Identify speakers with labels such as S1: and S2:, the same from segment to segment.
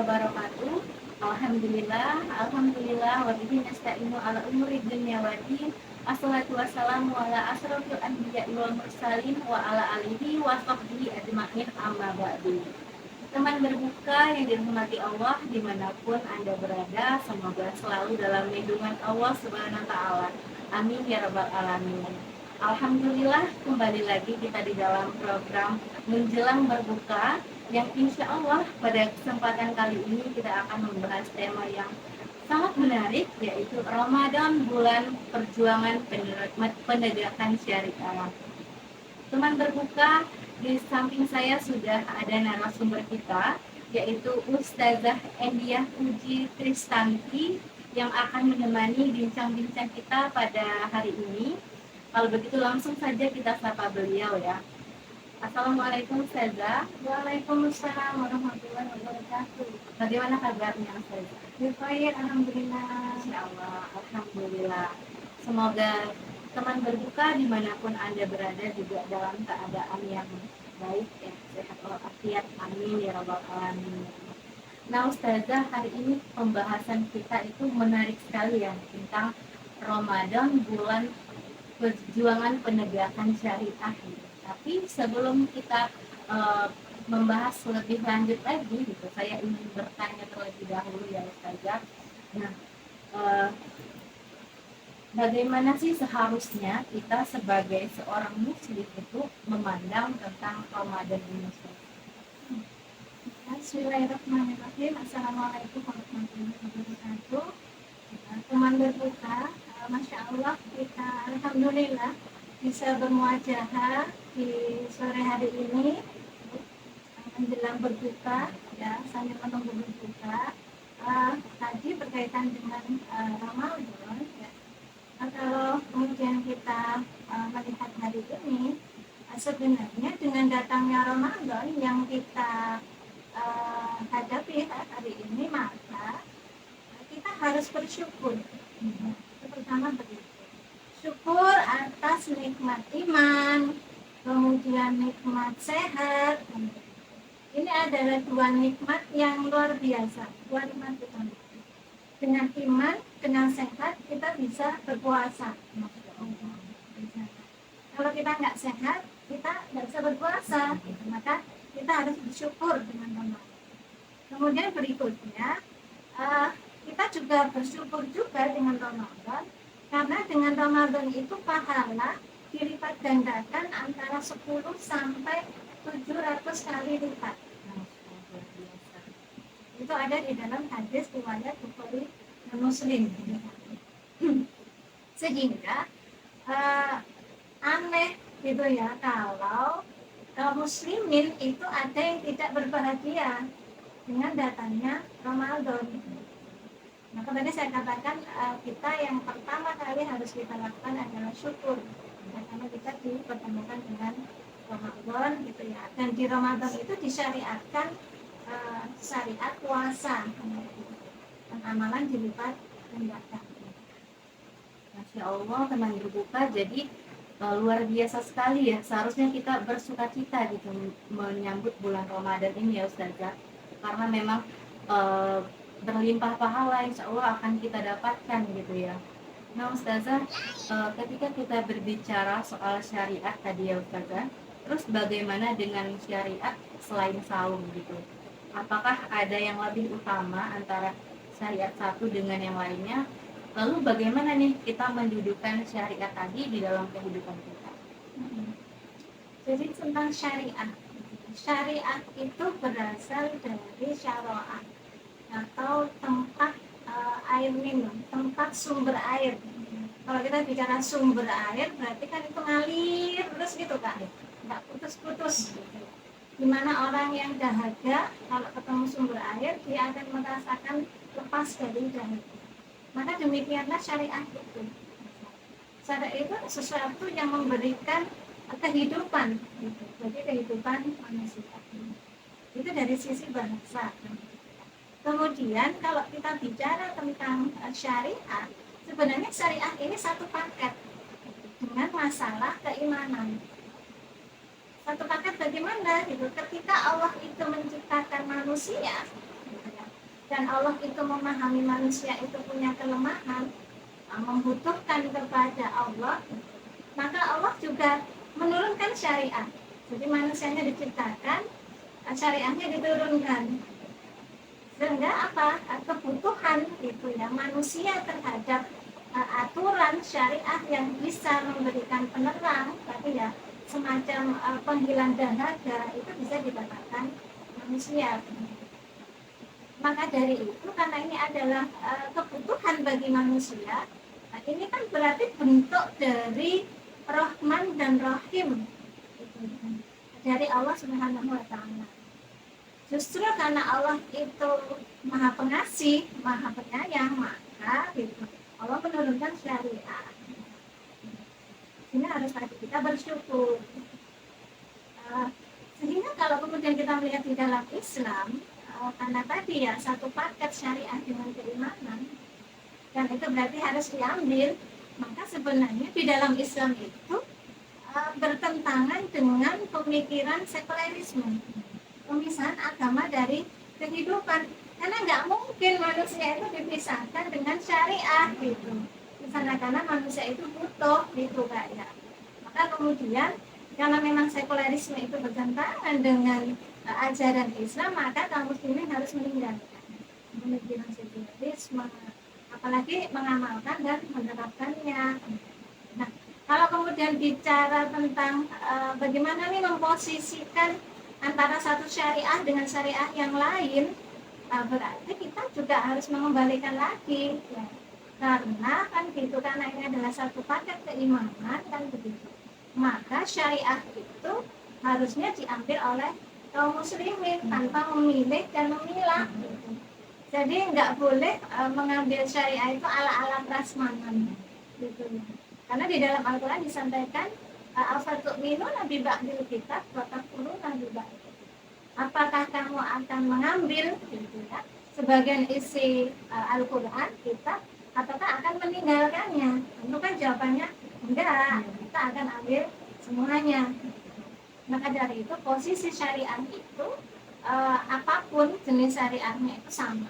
S1: wabarakatuh. Alhamdulillah wa bihi nasta'inu ala umuri dunya waddin. Assalatu wassalamu ala asrofil anbiya'i wal mursalin wa ala alihi wa sahbihi ajma'in amma ba'du. Teman berbuka yang dirahmati Allah dimanapun Anda berada, semoga selalu dalam lindungan Allah Subhanahu wa Ta'ala. Amin ya Rabbal Alamin. Alhamdulillah, kembali lagi kita di dalam program Menjelang Berbuka, yang insya Allah pada kesempatan kali ini kita akan membahas tema yang sangat menarik, yaitu Ramadan, bulan perjuangan penegakan syariah. Teman berbuka, di samping saya sudah ada narasumber kita, yaitu Ustazah Endiah Puji Tristanti, yang akan menemani bincang-bincang kita pada hari ini. Kalau begitu langsung saja kita sapa beliau ya. Assalamualaikum Ustazah.
S2: Waalaikumsalam warahmatullahi wabarakatuh.
S1: Bagaimana kabarnya Ustazah?
S2: Baik, alhamdulillah.
S1: Insyaallah, alhamdulillah. Semoga teman berbuka dimanapun Anda berada juga dalam keadaan yang baik ya, sehat walafiat. Amin ya Rabbal Alamin. Nah Ustazah, hari ini pembahasan kita itu menarik sekali ya, tentang Ramadan, bulan perjuangan penegakan syariah. Tapi sebelum kita membahas lebih lanjut lagi gitu, saya ingin bertanya terlebih dahulu ya Ustazah. Nah, bagaimana sih seharusnya kita sebagai seorang muslim itu memandang tentang Ramadan ini?
S2: Bismillahirrahmanirrahim. Assalamualaikum warahmatullahi wabarakatuh. Teman berbuka, Masya Allah, kita alhamdulillah bisa bermuajahah di sore hari ini menjelang berbuka ya, sambil menunggu berbuka. Tadi berkaitan dengan Ramadan ya. Kalau kemudian kita melihat hari ini, sebenarnya dengan datangnya Ramadan yang kita hadapi hari ini, maka kita harus bersyukur. Pertama begitu, syukur atas nikmat iman, kemudian nikmat sehat. Ini adalah dua nikmat yang luar biasa, dua nikmat utama. Dengan iman, dengan sehat, kita bisa berpuasa. Kalau kita nggak sehat, kita nggak bisa berpuasa. Maka kita harus bersyukur dengan Ramadan. Kemudian berikutnya, kita juga bersyukur juga dengan Ramadan, karena dengan Ramadan itu pahala dilipat gandakan antara 10 sampai 700 kali lipat. Itu ada di dalam hadis riwayat Bukhari dan Muslim. Sehingga aneh gitu ya kalau kaum muslimin itu ada yang tidak berbahagia dengan datangnya Ramadan. Maka tadi saya katakan kita yang pertama kali harus kita lakukan adalah syukur, karena kita dipertemukan dengan Ramadan gitu ya. Dan di Ramadan itu disyariatkan syariat puasa, dan amalan dilipat gandakan.
S1: Masya Allah, teman berbuka, jadi luar biasa sekali ya. Seharusnya kita bersukacita gitu menyambut bulan Ramadan ini ya Ustazah, karena memang berlimpah pahala insya Allah akan kita dapatkan gitu ya. Nah Ustazah, ketika kita berbicara soal syariat tadi ya Ustazah, terus bagaimana dengan syariat selain saum gitu? Apakah ada yang lebih utama antara syariat satu dengan yang lainnya? Lalu bagaimana nih kita mendudukkan syariat tadi di dalam kehidupan kita?
S2: Jadi tentang syariat, syariat itu berasal dari syara'ah atau tempat air minum, tempat sumber air. Kalau kita bicara sumber air, berarti kan itu ngalir terus gitu kan, nggak putus-putus gitu. Dimana orang yang dahaga kalau ketemu sumber air, dia akan merasakan lepas dari dahaga. Maka demikianlah syariat itu. Syariat itu sesuatu yang memberikan kehidupan gitu. Jadi kehidupan manusia itu dari sisi bahasa. Kemudian kalau kita bicara tentang syariat, sebenarnya syariat ini satu paket dengan masalah keimanan. Satu paket bagaimana gitu? Ketika Allah itu menciptakan manusia, dan Allah itu memahami manusia itu punya kelemahan, membutuhkan kepada Allah, maka Allah juga menurunkan syariat. Jadi manusianya diciptakan, syariatnya diturunkan. Sehingga apa? Kebutuhan itu ya manusia terhadap aturan syariah yang bisa memberikan penerang, tapi ya semacam penghilang dahaga itu bisa didapatkan manusia. Maka dari itu, karena ini adalah kebutuhan bagi manusia, ini kan berarti bentuk dari Rahman dan Rahim dari Allah Subhanahu wa Ta'ala. Justru karena Allah itu Maha Pengasih, Maha Penyayang, maka gitu, Allah menurunkan syariat. Ini harus tadi kita bersyukur. Sehingga kalau kemudian kita melihat di dalam Islam, karena tadi ya satu paket syariah dengan keimanan, dan itu berarti harus diambil, maka sebenarnya di dalam Islam itu bertentangan dengan pemikiran sekularisme, pemisahan agama dari kehidupan, karena nggak mungkin manusia itu dipisahkan dengan syariah gitu. Misalnya karena manusia itu butuh gitu Kak ya. Maka kemudian karena memang sekularisme itu bertentangan dengan ajaran Islam, maka kaum muslimin harus meninggalkan pemikiran sekularisme, apalagi mengamalkan dan menerapkannya. Nah, kalau kemudian bicara tentang bagaimana nih memposisikan antara satu syariah dengan syariah yang lain, berarti kita juga harus mengembalikan lagi ya. Karena kan gitu, karena ini adalah satu paket keimanan kan begitu, maka syariah itu harusnya diambil oleh kaum muslimin tanpa memilih dan memilah gitu. Jadi nggak boleh mengambil syariah itu ala-ala prasmanan gitu. Karena di dalam Al-Quran disampaikan al-fatu'minuna bi ba'dil kitab wa takfuruna bi ba'd. Apakah kamu akan mengambil gitu ya, sebagian isi Al-Quran kita, ataukah akan meninggalkannya? Tentu kan jawabannya enggak, kita akan ambil semuanya. Maka dari itu posisi syariah itu apapun jenis syariahnya itu sama.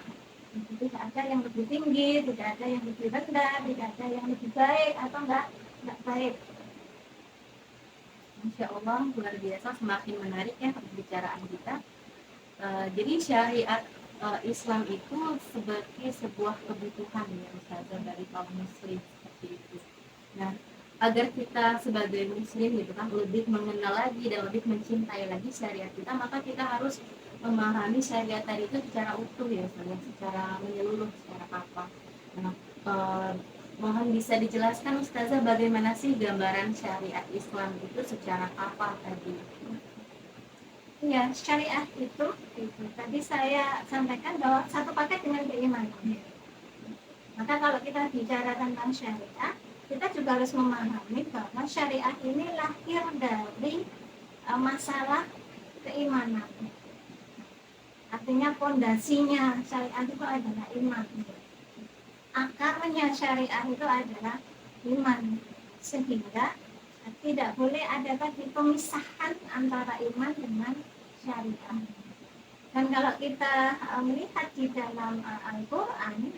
S2: Tidak ada yang lebih tinggi, tidak ada yang lebih rendah, tidak ada yang lebih baik atau enggak baik.
S1: Insya Allah luar biasa, semakin menarik ya pembicaraan kita. Jadi syariat Islam itu sebagai sebuah kebutuhan ya Ustazah dari kaum muslim seperti itu. Nah, agar kita sebagai muslim gitu kan lebih mengenal lagi dan lebih mencintai lagi syariat kita, maka kita harus memahami syariat tadi itu secara utuh ya Ustazah, secara menyeluruh, secara apa. Nah, mohon bisa dijelaskan Ustazah bagaimana sih gambaran syariat Islam itu secara apa tadi?
S2: Ya, syariat itu tadi saya sampaikan bahwa satu paket dengan keimanan. Maka kalau kita bicara tentang syariat, kita juga harus memahami bahwa syariat ini lahir dari masalah keimanan. Artinya pondasinya syariat itu adalah iman. Akarnya syariat itu adalah iman. Sehingga tidak boleh ada tadi pemisahan antara iman dengan syariah. Dan kalau kita melihat di dalam Al-Quran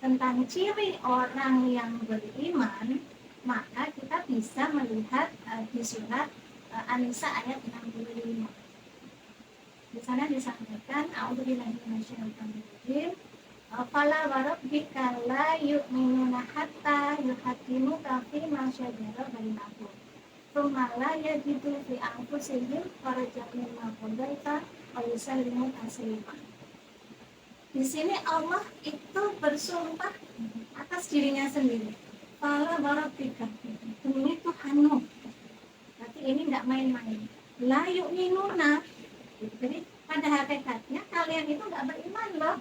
S2: tentang ciri orang yang beriman, maka kita bisa melihat di surat An-Nisa ayat 65. Di sana disampaikan a'udzubillahi minasyaitonir rajim, fala warabbika la yu'minuna hatta yuhaqqimuka fi ma syajara bainahum thumma la yajidu fi anfusihim harajan mimma qadaita wa yusallimu taslima. Di sini Allah itu bersumpah atas dirinya sendiri. Fala warabbika, demi Tuhanmu. Berarti ini enggak main-main. La yu'minuna. Jadi pada hakikatnya kalian itu enggak beriman loh.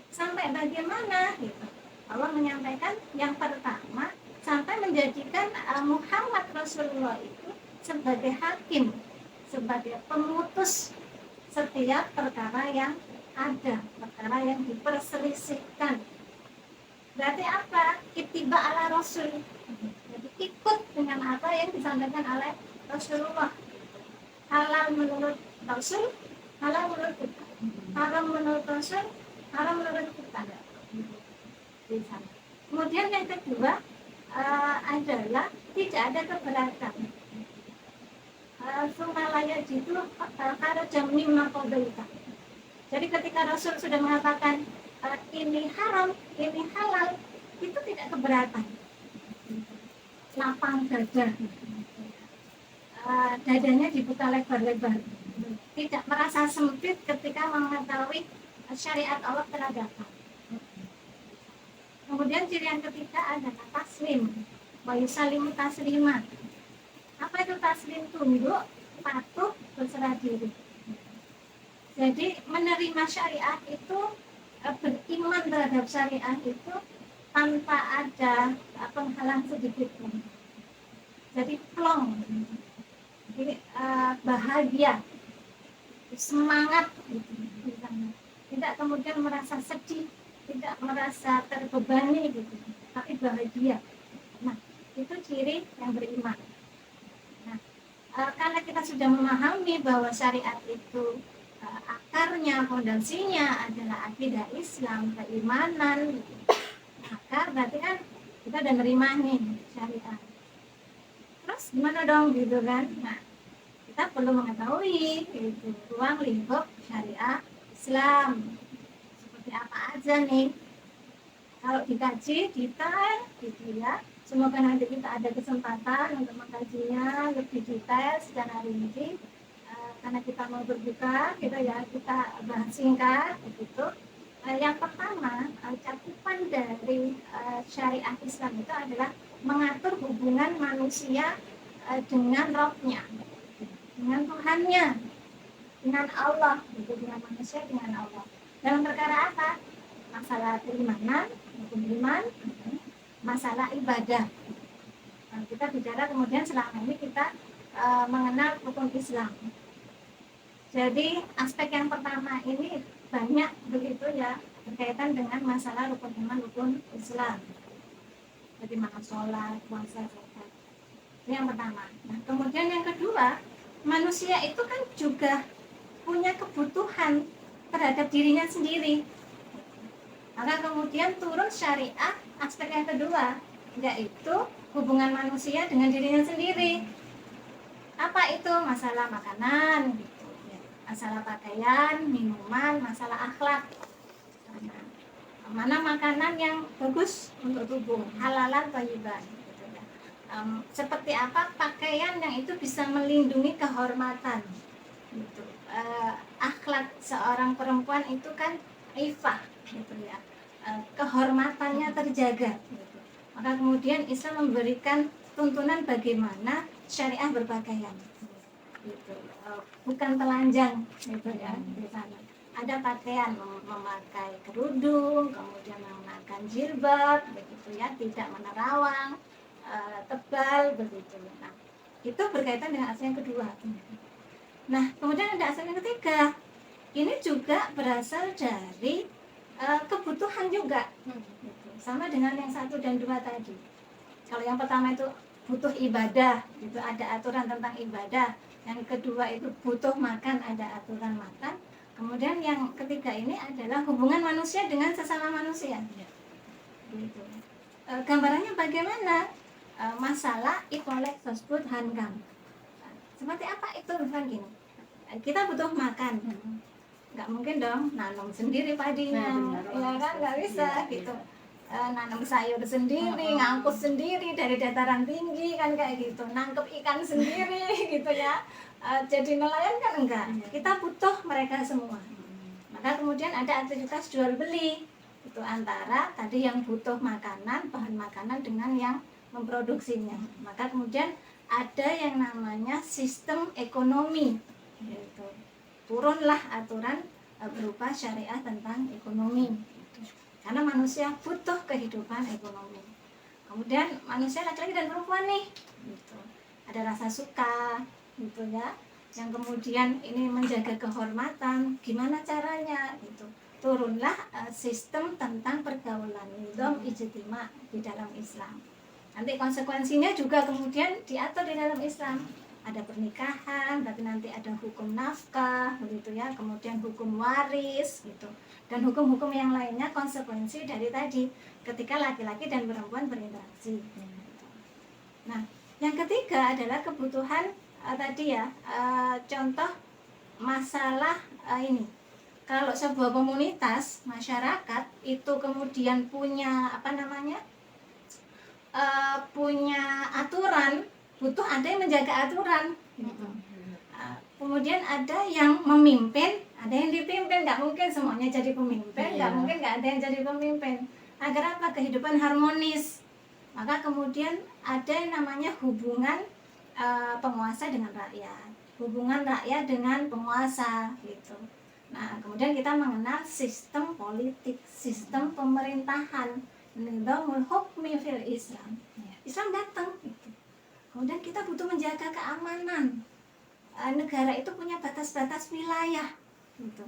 S2: Sampai bagaimana gitu. Allah menyampaikan yang pertama, sampai menjadikan Muhammad Rasulullah itu sebagai hakim, sebagai pemutus setiap perkara yang ada, perkara yang diperselisihkan. Berarti apa? Ittiba ala Rasul. Jadi ikut dengan apa yang disampaikan oleh Rasulullah. Halal menurut Rasul, halal menurut kita. Haram menurut Rasul, haram menurut kita di sana. Kemudian yang kedua adalah tidak ada keberatan. Sumalaya itu karo jamim makodelika. Jadi ketika Rasul sudah mengatakan ini haram, ini halal, itu tidak keberatan. Lapang dada, dadanya dibuka lebar-lebar, tidak merasa sempit ketika mengetahui syariat Allah telah datang. Kemudian ciri yang ketiga adalah taslim, wa yusalimu taslima. Apa itu taslim? Tunduk, patuh, berserah diri. Jadi menerima syariat itu, beriman terhadap syariat itu tanpa ada penghalang sedikit pun. Jadi plong, jadi bahagia, semangat, tidak kemudian merasa sedih, tidak merasa terbebani gitu, tapi bahagia. Nah, itu ciri yang beriman. Nah, karena kita sudah memahami bahwa syariat itu akarnya, fondasinya adalah akidah Islam, keimanan, maka berarti kan kita udah nerima nih syariat. Terus gimana dong gitu kan? Nah, kita perlu mengetahui gitu, ruang lingkup syariah Islam seperti apa aja nih. Kalau dikaji detail gitu ya. Semoga nanti kita ada kesempatan untuk mengkajinya lebih detail secara rinci. Karena kita mau berbuka, gitu ya, kita bahas singkat begitu. Yang pertama, cakupan dari syariat Islam itu adalah mengatur hubungan manusia dengan Rabb-nya, dengan Tuhannya, dengan Allah, gitu, dengan manusia, dengan Allah. Dalam perkara apa? Masalah keimanan, hukum iman, masalah ibadah. Nah, kita bicara kemudian selama ini kita mengenal hukum Islam. Jadi aspek yang pertama ini banyak begitu ya, berkaitan dengan masalah rukun iman, rukun Islam. Bagaimana sholat, puasa, zakat. Itu yang pertama. Nah, kemudian yang kedua, manusia itu kan juga punya kebutuhan terhadap dirinya sendiri. Maka kemudian turun syariat aspek yang kedua, yaitu hubungan manusia dengan dirinya sendiri. Apa itu? Masalah makanan, gitu. Masalah pakaian, minuman, masalah akhlak. Mana makanan yang bagus untuk tubuh, halalan, thayyiban, gitu ya. Seperti apa pakaian yang itu bisa melindungi kehormatan, gitu. Akhlak seorang perempuan itu kan ifah, gitu ya. Kehormatannya terjaga, gitu. Maka kemudian Islam memberikan tuntunan bagaimana syariah berpakaian, gitu. Bukan telanjang, gitu ya, di sana. Ada pakaian memakai kerudung, kemudian menggunakan jilbab, begitu ya, tidak menerawang, tebal, begitu. Nah, itu berkaitan dengan aspek yang kedua. Nah, kemudian ada aspek yang ketiga. Ini juga berasal dari kebutuhan juga, gitu. Sama dengan yang 1 dan 2 tadi. Kalau yang pertama itu butuh ibadah, gitu, ada aturan tentang ibadah. Yang kedua itu butuh makan, ada aturan makan. Kemudian yang ketiga ini adalah hubungan manusia dengan sesama manusia. Gitu. Gambarannya bagaimana? Masalah ikolek tersebut hankam. Seperti apa itu? Misalnya gini, kita butuh makan, nggak mungkin dong nanam sendiri padinya, ya kan, nggak bisa gitu. Nanam sayur sendiri, ngangkut sendiri dari dataran tinggi kan kayak gitu, nangkep ikan sendiri gitu ya. Jadi nelayan kan enggak, kita butuh mereka semua. Maka kemudian ada aktivitas jual beli itu antara tadi yang butuh makanan, bahan makanan dengan yang memproduksinya. Maka kemudian ada yang namanya sistem ekonomi gitu. Turunlah aturan berupa syariah tentang ekonomi. Karena manusia butuh kehidupan ekonomi. Kemudian manusia laki-laki dan perempuan nih, gitu. Ada rasa suka, gitu ya. Yang kemudian ini menjaga kehormatan, gimana caranya, gitu. Turunlah sistem tentang pergaulan, nizam ijtima di dalam Islam. Nanti konsekuensinya juga kemudian diatur di dalam Islam. ada pernikahan, berarti nanti ada hukum nafkah, begitu ya, kemudian hukum waris, gitu, dan hukum-hukum yang lainnya konsekuensi dari tadi ketika laki-laki dan perempuan berinteraksi. Gitu. Nah, yang ketiga adalah kebutuhan tadi ya, contoh masalah ini. Kalau sebuah komunitas masyarakat itu kemudian punya punya aturan, butuh ada yang menjaga aturan gitu. Kemudian ada yang memimpin, ada yang dipimpin, nggak mungkin semuanya jadi pemimpin, nggak mungkin nggak ada yang jadi pemimpin. Agar apa? Kehidupan harmonis. Maka kemudian ada yang namanya hubungan penguasa dengan rakyat, hubungan rakyat dengan penguasa gitu. Nah, kemudian kita mengenal sistem politik, sistem pemerintahan, nizamul hukmi fil Islam. Islam datang gitu. Kemudian kita butuh menjaga keamanan. Negara itu punya batas-batas wilayah gitu.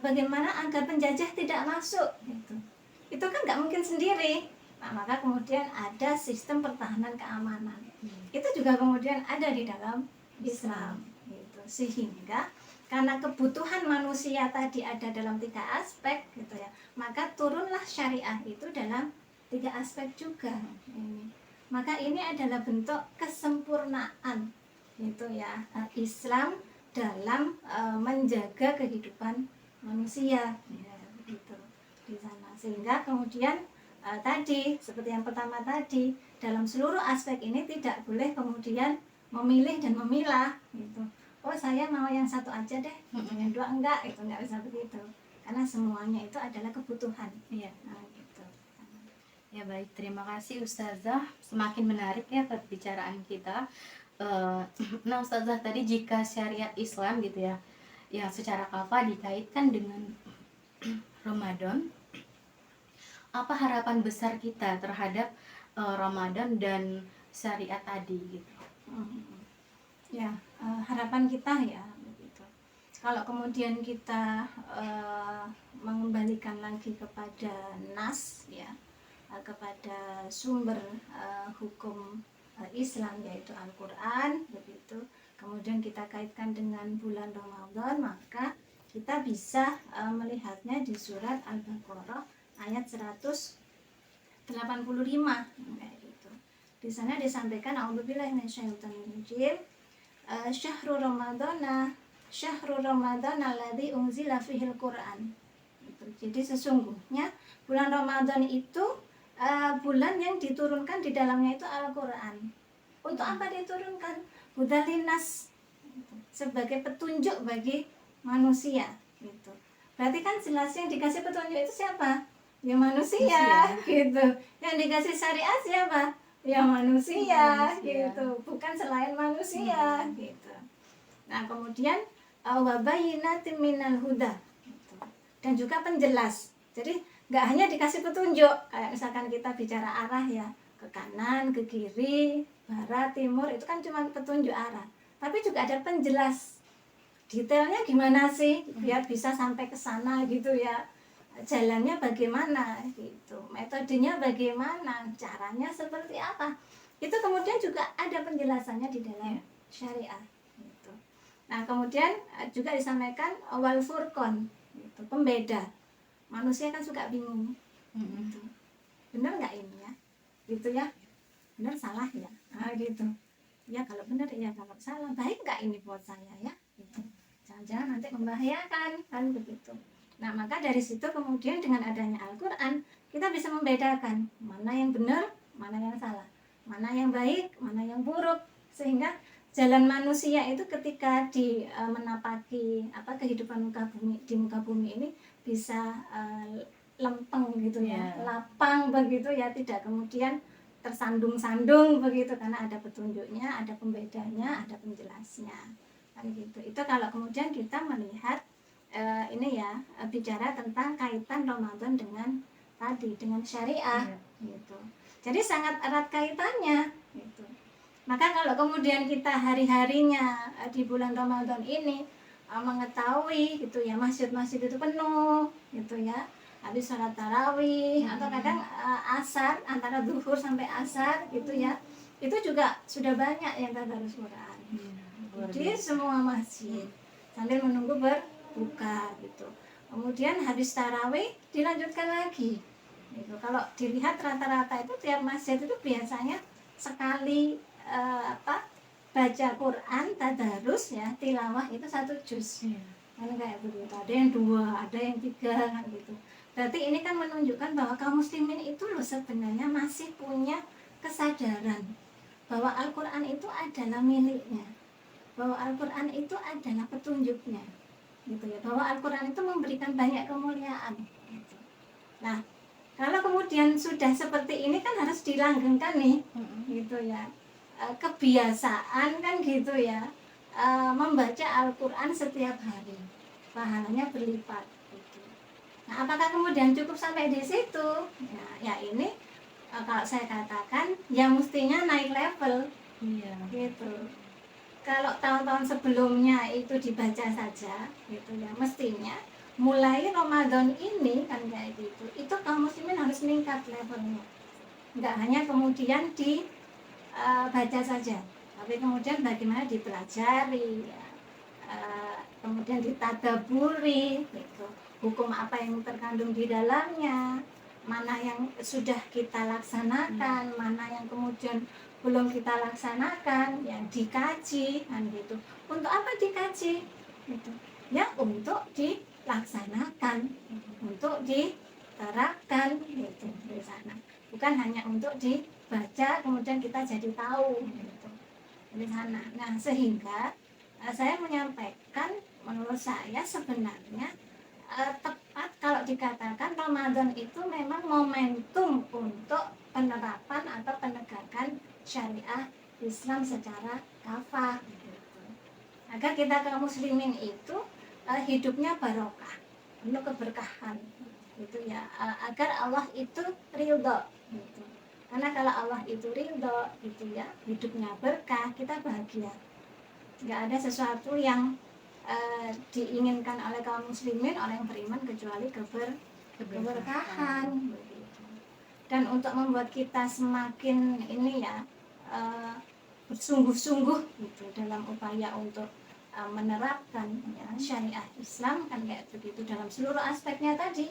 S2: Bagaimana agar penjajah tidak masuk gitu. Itu kan nggak mungkin sendiri. Nah, maka kemudian ada sistem pertahanan keamanan. Itu juga kemudian ada di dalam Islam gitu. Sehingga karena kebutuhan manusia tadi ada dalam 3 aspek gitu ya, maka turunlah syariah itu dalam 3 aspek juga ini. Maka ini adalah bentuk kesempurnaan gitu ya, Islam dalam menjaga kehidupan manusia ya, begitu di sana. Sehingga kemudian tadi seperti yang pertama tadi, dalam seluruh aspek ini tidak boleh kemudian memilih dan memilah gitu. Oh, saya mau yang satu aja deh, yang 2 enggak, itu enggak bisa begitu. Karena semuanya itu adalah kebutuhan.
S1: Iya.
S2: Nah, gitu.
S1: Ya baik, terima kasih Ustazah. Semakin menarik ya pembicaraan kita. Nah Ustazah, tadi jika syariat Islam gitu ya, yang secara kafah dikaitkan dengan Ramadan, apa harapan besar kita terhadap Ramadan dan syariat tadi gitu?
S2: Ya, harapan kita ya begitu. Kalau kemudian kita mengembalikan lagi kepada nas ya, kepada sumber hukum Islam yaitu Al-Quran begitu, kemudian kita kaitkan dengan bulan Ramadan, maka kita bisa melihatnya di surat Al-Baqarah ayat 185 kayak gitu. Di sana disampaikan a'udzubillahi minasyaitonirrajim, syahrul ramadana alladzi unzila fihil Qur'an. Jadi sesungguhnya bulan Ramadan itu bulan yang diturunkan di dalamnya itu Al-Quran. Untuk apa diturunkan? Hudalinas, sebagai petunjuk bagi manusia gitu. Berarti kan jelas yang dikasih petunjuk itu siapa? Ya manusia gitu. Yang dikasih syariat siapa? Ya manusia gitu. Bukan selain manusia gitu. Nah, kemudian wabayinatin minal huda gitu. Dan juga penjelas. Jadi nggak hanya dikasih petunjuk, kayak misalkan kita bicara arah ya, ke kanan, ke kiri, barat, timur, itu kan cuma petunjuk arah. Tapi juga ada penjelas detailnya gimana sih biar bisa sampai ke sana gitu ya, jalannya bagaimana gitu, metodenya bagaimana, caranya seperti apa, itu kemudian juga ada penjelasannya di dalam syariat gitu. Nah, kemudian juga disampaikan wal furqan gitu, pembeda. Manusia kan suka bingung gitu. Benar nggak ini ya gitu ya, benar salah ya, nah, gitu ya, kalau benar ya, kalau salah baik nggak ini buat saya ya gitu. Jangan-jangan nanti membahayakan kan begitu. Nah, maka dari situ kemudian dengan adanya Al-Quran kita bisa membedakan mana yang benar, mana yang salah, mana yang baik, mana yang buruk, sehingga jalan manusia itu ketika di menapaki kehidupan di muka bumi ini bisa lempeng gitu ya, lapang begitu ya, tidak kemudian tersandung-sandung begitu, karena ada petunjuknya, ada pembedanya, ada penjelasnya kan gitu. Itu kalau kemudian kita melihat ini ya, bicara tentang kaitan Ramadan dengan tadi, dengan syariah gitu. Jadi sangat erat kaitannya gitu. Maka kalau kemudian kita hari-harinya di bulan Ramadan ini mengetahui gitu ya, masjid-masjid itu penuh gitu ya, habis sholat tarawih atau kadang asar, antara zuhur sampai asar gitu ya, itu juga sudah banyak yang tadarus Quran Di semua masjid sambil menunggu berbuka gitu. Kemudian habis tarawih dilanjutkan lagi. Gitu. Kalau dilihat rata-rata itu tiap masjid itu biasanya sekali baca Quran tadarus ya tilawah itu 1 juz. Kan kayak begitu. Ada yang 2, ada yang 3 kan gitu. Berarti ini kan menunjukkan bahwa kaum muslimin itu loh sebenarnya masih punya kesadaran bahwa Al-Quran itu adalah miliknya, bahwa Al-Quran itu adalah petunjuknya, gitu ya. Bahwa Al-Quran itu memberikan banyak kemuliaan. Gitu. Nah, kalau kemudian sudah seperti ini kan harus dilanggengkan nih, gitu ya. Kebiasaan kan gitu ya, membaca Al-Quran setiap hari, pahalanya berlipat. Gitu. Nah, apakah kemudian cukup sampai di situ? Ya ini kalau saya katakan ya mestinya naik level, gitu. Kalau tahun-tahun sebelumnya itu dibaca saja, gitu ya, mestinya mulai Ramadan ini kan kayak gitu, itu kaum muslimin harus meningkat levelnya, nggak hanya kemudian dibaca saja, tapi kemudian bagaimana dipelajari, ya, kemudian ditadaburi, gitu. Hukum apa yang terkandung di dalamnya, mana yang sudah kita laksanakan, mana yang kemudian belum kita laksanakan, yang dikaji kan gitu. Untuk apa dikaji? Gitu. Ya untuk dilaksanakan, untuk diterapkan gitu di sana. Bukan hanya untuk dibaca kemudian kita jadi tahu gitu di sana. Nah, sehingga saya menyampaikan menurut saya sebenarnya tepat kalau dikatakan Ramadan itu memang momentum untuk penerapan atau penegakan syariah Islam secara kafah gitu. Agar kita kaum muslimin itu hidupnya barokah, penuh keberkahan gitu ya, agar Allah itu ridho gitu. Karena kalau Allah itu ridho gitu ya, hidupnya berkah, kita bahagia. Nggak ada sesuatu yang diinginkan oleh kaum muslimin, orang yang beriman, kecuali keberkahan begitu. Dan untuk membuat kita semakin ini ya bersungguh-sungguh gitu dalam upaya untuk menerapkan ya, syariah Islam kan kayak begitu dalam seluruh aspeknya tadi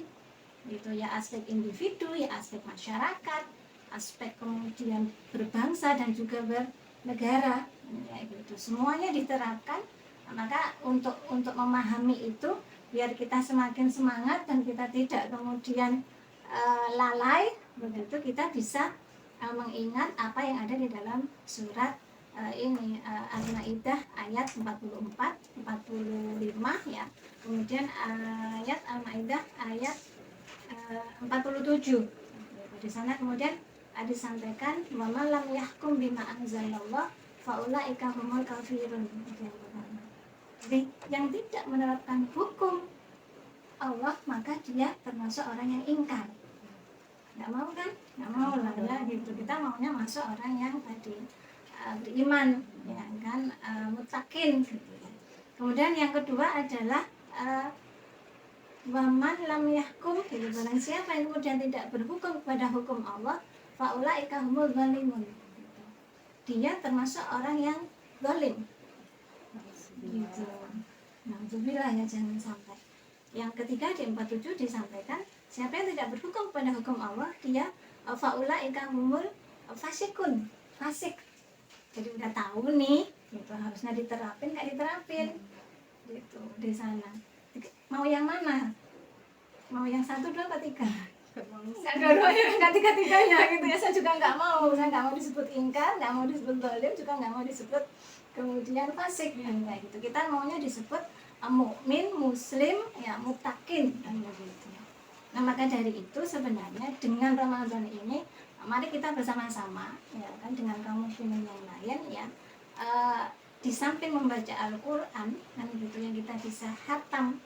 S2: gitu ya, aspek individu ya, aspek masyarakat, aspek kemudian berbangsa dan juga bernegara ya gitu, semuanya diterapkan. Maka untuk memahami itu biar kita semakin semangat dan kita tidak kemudian lalai begitu, kita bisa mengingat apa yang ada di dalam surat ini Al-Maidah ayat 44, 45 ya. Kemudian ayat Al-Maidah ayat 47. Di sana kemudian disampaikan wa man lam yahkum bima anzalallah faulaika humul kafirun. Jadi yang tidak menerapkan hukum Allah maka dia termasuk orang yang ingkar. Nggak mau kan? Nggak mau lah ya gitu. Kita maunya masuk orang yang tadi beriman, ya kan, muttaqin gitu ya. Kemudian yang kedua adalah waman lam yahkum gitu. Barang siapa yang kemudian tidak berhukum kepada hukum Allah, faulaika humul zalimun. Gitu. Dia termasuk orang yang zalim. Gitu. Nah, alhamdulillah ya, jangan sampai. Yang ketiga di 47 disampaikan siapa yang tidak berhukum kepada hukum Allah, dia faulaika humul fasikun, fasik. Jadi udah tahu nih, gitu, harusnya diterapin nggak diterapin, gitu di sana. Mau yang mana? Mau yang 1, 2, atau 3? Nggak dua-duanya, nggak tiga-tiganya gitu ya. Saya juga nggak mau. Saya nggak mau disebut ingkar, nggak mau disebut zalim, juga nggak mau disebut kemudian fasik kan kayak gitu. Kita maunya disebut mukmin, muslim, ya muttaqin kan begitu. Nah, maka dari itu sebenarnya dengan Ramadan ini mari kita bersama-sama ya kan dengan kaum muslimin yang lain ya, di samping membaca Al-Qur'an kan gitu yang kita bisa khatam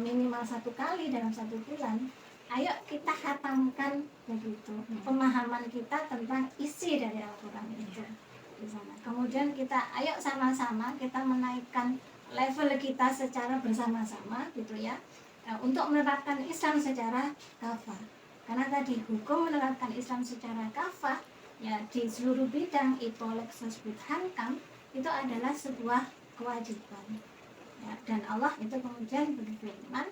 S2: minimal 1 kali dalam 1 bulan. Ayo kita khatamkan begitu pemahaman kita tentang isi dari Al-Qur'an itu di sana. Kemudian kita ayo sama-sama kita menaikkan level kita secara bersama-sama gitu ya, untuk menerapkan Islam secara kafah. Karena tadi hukum menerapkan Islam secara kafah ya di seluruh bidang itu Lexus Hankam itu adalah sebuah kewajiban. Ya, dan Allah itu kemudian berfirman,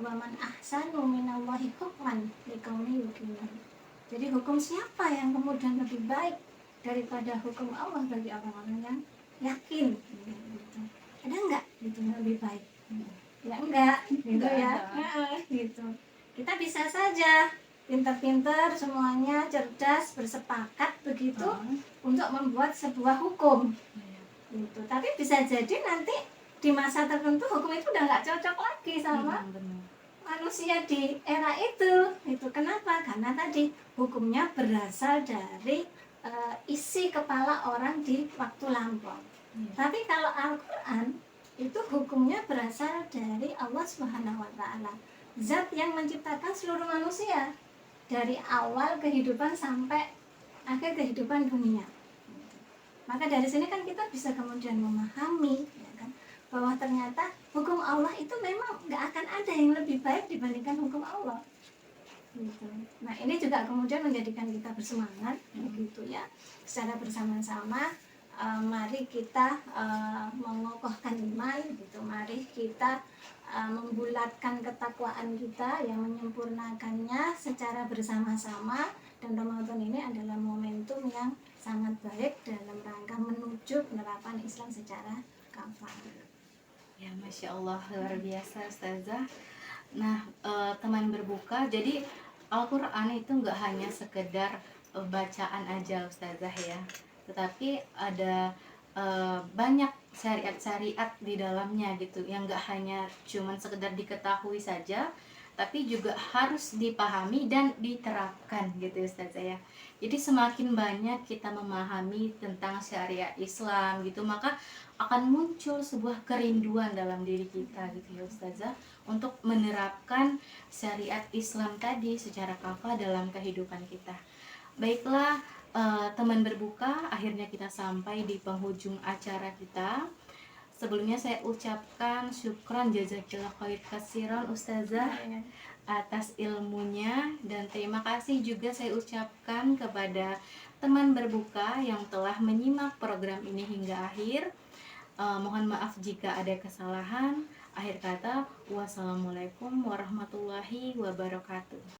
S2: waman ahsanu minallahi hukman liqaumin yuqinun. Jadi hukum siapa yang kemudian lebih baik daripada hukum Allah bagi orang-orang yang yakin, gitu. Ada enggak gitu yang lebih baik? Ya enggak, gitu
S1: Enggak
S2: ya.
S1: ada.
S2: Gitu. Kita bisa saja pintar-pintar semuanya, cerdas, bersepakat begitu untuk membuat sebuah hukum. Gitu. Tapi bisa jadi nanti di masa tertentu hukum itu udah nggak cocok lagi sama manusia di era itu. Kenapa? Karena tadi hukumnya berasal dari isi kepala orang di waktu lampau. Tapi kalau Al-Quran itu hukumnya berasal dari Allah Subhanahu Wa Taala, Zat yang menciptakan seluruh manusia dari awal kehidupan sampai akhir kehidupan dunia. Maka dari sini kan kita bisa kemudian memahami, ya kan, bahwa ternyata hukum Allah itu memang nggak akan ada yang lebih baik dibandingkan hukum Allah. Gitu. Nah ini juga kemudian menjadikan kita bersemangat, gitu ya, secara bersama-sama. Mari kita mengokohkan iman, gitu. Mari kita membulatkan ketakwaan kita, yang menyempurnakannya secara bersama-sama. Dan Ramadan ini adalah momentum yang sangat baik dalam rangka menuju penerapan Islam secara kafah.
S1: Ya, Masya Allah, luar biasa Ustazah. Nah, teman berbuka, jadi Al-Quran itu nggak hanya sekedar bacaan aja Ustazah ya, tetapi ada banyak syariat-syariat di dalamnya gitu, yang nggak hanya cuman sekedar diketahui saja, tapi juga harus dipahami dan diterapkan gitu Ustazah ya. Jadi semakin banyak kita memahami tentang syariat Islam gitu, maka akan muncul sebuah kerinduan dalam diri kita gitu ya Ustazah, untuk menerapkan syariat Islam tadi secara kafah dalam kehidupan kita. Baiklah, teman berbuka, akhirnya kita sampai di penghujung acara kita. Sebelumnya saya ucapkan syukran jazakillah khair kasiran Ustazah atas ilmunya, dan terima kasih juga saya ucapkan kepada teman berbuka yang telah menyimak program ini hingga akhir. Mohon maaf jika ada kesalahan. Akhir kata, wassalamualaikum warahmatullahi wabarakatuh.